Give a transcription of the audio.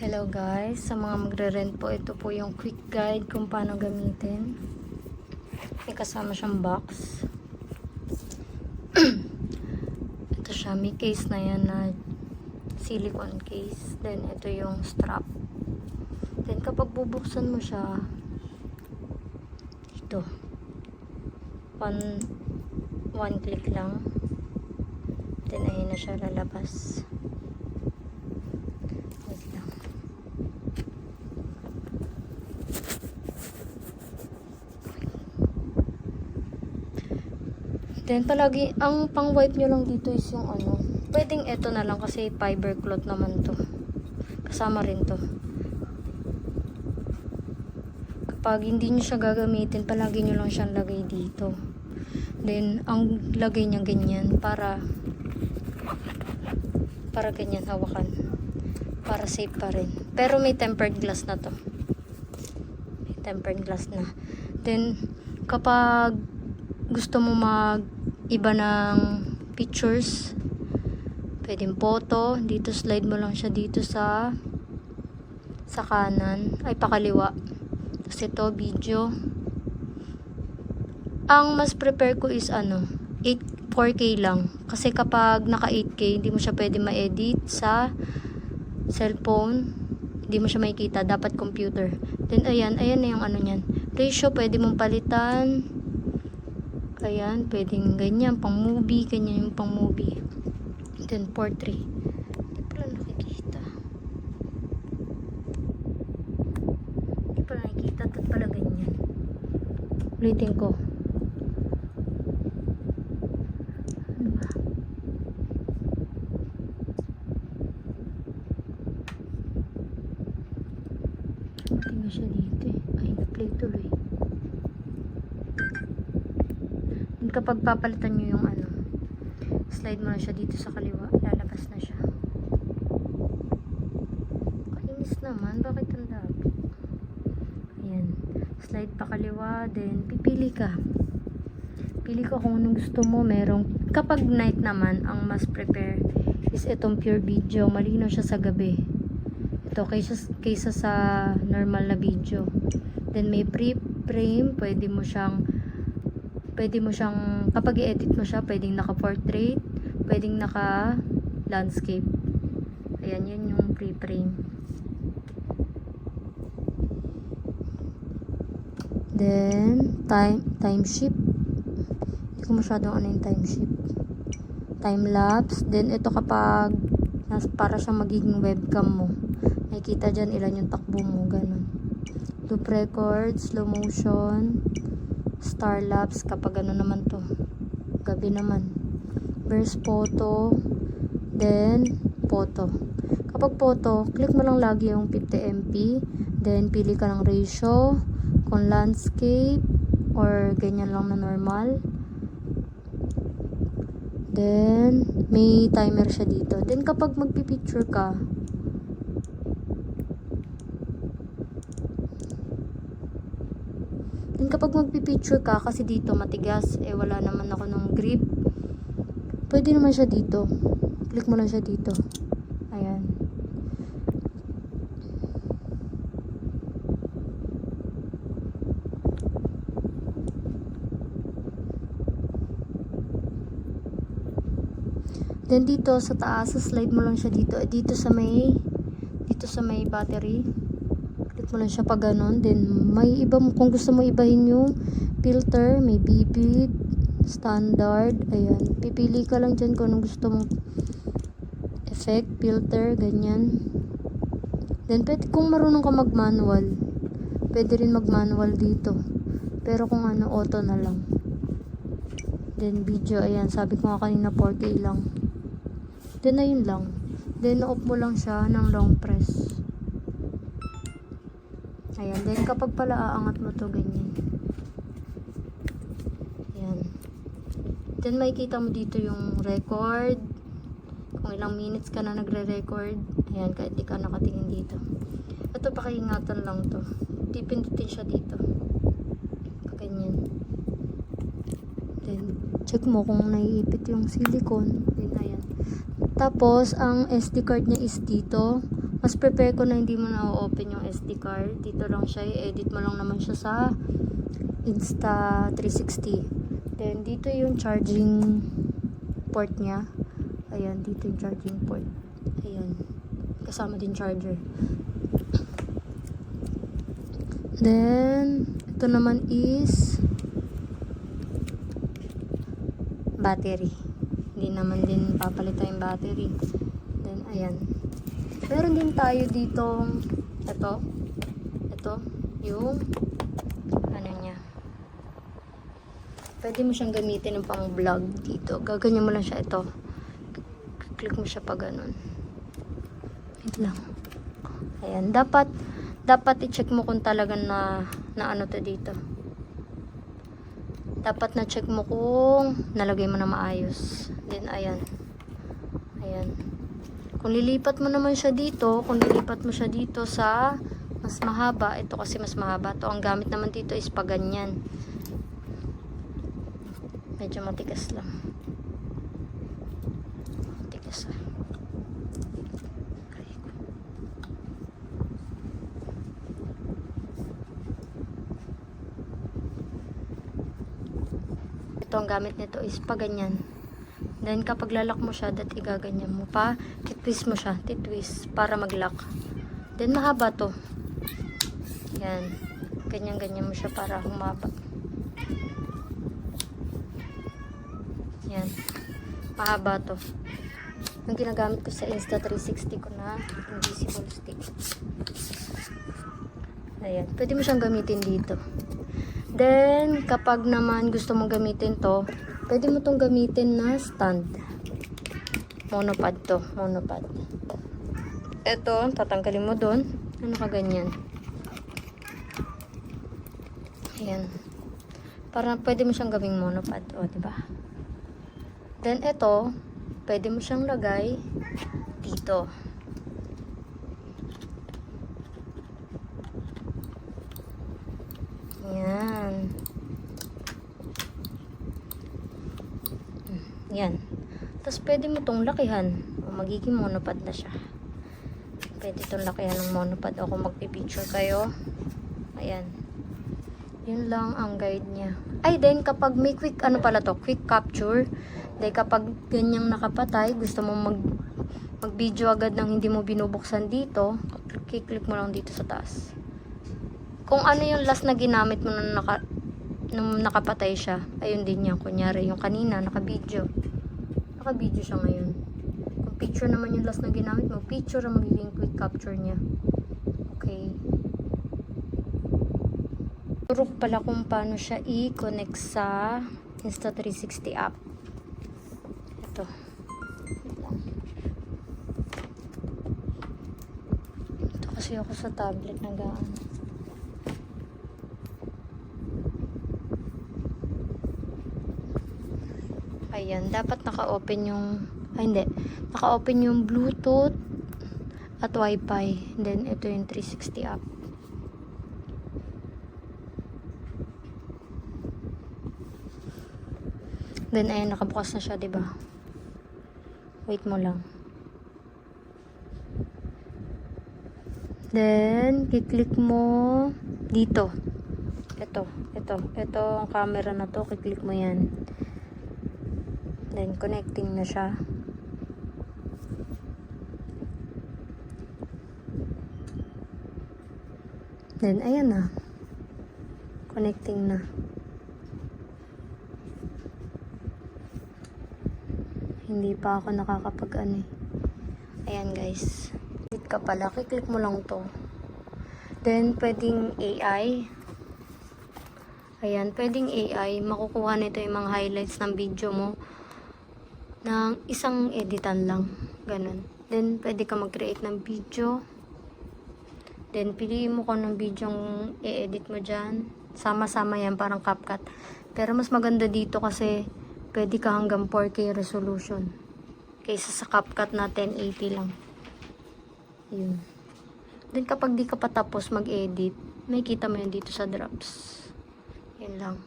Hello guys, sa mga magre-rent po, ito po yung quick guide kung paano gamitin. May kasama siyang box. Ito siya, may case na yan na silicone case. Then ito yung strap. Then kapag bubuksan mo siya, ito. One click lang. Then ayun na siya lalabas. Then, palagi, ang pang-wipe nyo lang dito is yung ano. Pwedeng ito na lang kasi fiber cloth naman to. Kasama rin to. Kapag hindi nyo siya gagamitin, palagi nyo lang siyang lagay dito. Then, ang lagay niya ganyan para ganyan hawakan. Para safe pa rin. Pero may tempered glass na to. May tempered glass na. Then, kapag gusto mo iba ng pictures, pwedeng photo, dito slide mo lang siya dito sa kanan, ay pakaliwa. Tapos ito video. Ang mas prepare ko is 4K lang, kasi kapag naka 8K hindi mo siya pwede ma-edit sa cellphone, hindi mo siya makikita, dapat computer. Then ayan na yung niyan. Ratio pwede mong palitan. Ayan, pwedeng ganyan, pang movie, ganyan yung pang movie. Then, portrait. Hindi pala nakikita. Hindi pala nakikita, at pala ganyan. Ulitin ko. Ano ba? Tingnan siya dito eh. Ay, na-play tuloy. Kapag papalitan nyo yung slide mo na siya dito sa kaliwa, lalabas na siya. Kainis naman, bakit ang labo? Ayan, slide pa kaliwa, then pipili ka kung anong gusto mo. Kapag night naman, ang mas prepare is itong pure video, malinaw siya sa gabi. Ito kaysa sa normal na video. Then may pre-frame, pwede mo siyang kapag i-edit mo siya, pwedeng naka-portrait, pwedeng naka-landscape. Ayan, yun yung pre-frame. Then, time shift. Hindi ko masyadong yung time shift. Time lapse. Then, ito kapag para siyang magiging webcam mo. Nakikita dyan ilan yung takbo mo, ganun. Loop record, slow motion, star lapse kapag naman to, gabi naman. Burst photo, then photo. Kapag photo, click mo lang lagi yung 50MP, then pili ka ng ratio, kung landscape or ganyan lang na normal. Then may timer siya dito. Then kapag magpipicture ka, kasi dito matigas, wala naman ako ng grip, pwede naman siya dito, click mo lang siya dito. Ayan. Then dito sa taas, slide mo lang siya dito, dito sa may battery. Click mo lang siya pag ganon. Then may iba mo, kung gusto mo ibahin yung filter, may vivid, standard. Ayan, pipili ka lang dyan kung anong gusto mong effect, filter, ganyan. Then kung marunong ka mag manual, pwede rin mag manual dito, pero kung auto na lang. Then video, ayan, sabi ko nga kanina 4K lang. Then ayun lang. Then off mo lang siya ng long press. Ayan, then kapag pala aangat mo to ganyan. Ayan. Then makikita mo dito yung record, kung ilang minutes ka na nagre-record. Ayan, kahit di ka nakatingin dito. Ito pakiingatan lang to. Pindutin siya dito. Ganyan. Then check mo kung naiipit yung silicone. Then ayan. Tapos ang SD card niya is dito. Mas prepare ko na hindi mo na open yung SD card. Dito lang siya, i-edit mo lang naman siya sa Insta360. Then dito yung charging port niya. Ayan, dito yung charging port. Ayan, kasama din charger. Then ito naman is battery. Hindi naman din papalitan yung battery. Then ayan, meron din tayo dito ito yung ano niya, pwede mo siyang gamitin ng pang vlog. Dito gaganyan mo lang siya, ito click mo siya pa ganun. Wait lang. Ayan, dapat i-check mo kung talaga na ano to dito. Dapat na check mo kung nalagay mo na maayos. Then ayan, kung lilipat mo naman siya dito, kung lilipat mo siya dito sa mas mahaba, ito kasi mas mahaba to, ang gamit naman dito is pa ganyan. Medyo matigas lang, matigas ah. Ito ang gamit nito is pa ganyan. Then kapag lalak mo siya, igaganyan mo pa, titwist mo siya, titwist para mag-lock. Then mahaba to. Yan. Ganyan-ganyan mo siya para humaba. Yan. Mahaba to. Yung ginagamit ko sa Insta360 ko na invisible stick. Ayan. Pwede mo siyang gamitin dito. Then, kapag naman gusto mong gamitin to, pwede mo tong gamitin na stand. Monopod to. Monopod. Ito, tatanggalin mo doon. Ano ka ganyan? Ayan. Para pwede mo siyang gawing monopod. O, diba? Then, ito, pwede mo siyang lagay dito. Yan. Yan. Tapos pwede mo tong lakihan. O, magiging monopod na siya. Pwede tong lakihan ng monopod. O kung magpipicture kayo. Ayan. Yun lang ang guide niya. Ay, then kapag may quick, ano pala to? Quick capture. Then kapag ganyang nakapatay, gusto mo mag-video agad nang hindi mo binubuksan dito, click mo lang dito sa taas. Kung ano yung last na ginamit mo nung nakapatay siya, ayun din yan. Kunyari, yung kanina, naka-video siya ngayon. Kung picture naman yung last na ginamit mo, picture ang magiging quick capture niya. Okay. Turok pala kung paano siya i-connect sa Insta360 app. Ito. Ito kasi ako sa tablet nag-aano. Ayan, dapat naka-open yung, hindi, naka-open yung Bluetooth at Wi-Fi. Then, ito yung 360 app. Then, ayan, nakabukas na siya, diba? Wait mo lang. Then, kiklik mo dito. Ito ang camera na to, kiklik mo yan. Then, connecting na siya. Then, ayan na. Connecting na. Hindi pa ako nakakapag-ano eh. Ayan guys. Click ka pala. Click mo lang to. Then, pwedeng AI. Ayan, pwedeng AI. Makukuha nito yung mga highlights ng video mo ng isang editan lang. Ganun. Then, pwede ka mag-create ng video. Then, piliin mo kung anong video yung i-edit mo dyan. Sama-sama yan, parang CapCut. Pero mas maganda dito kasi pwede ka hanggang 4K resolution. Kaysa sa CapCut na 1080 lang. Yun. Then, kapag di ka pa tapos mag-edit, may kita mo yan dito sa drops. Yun lang.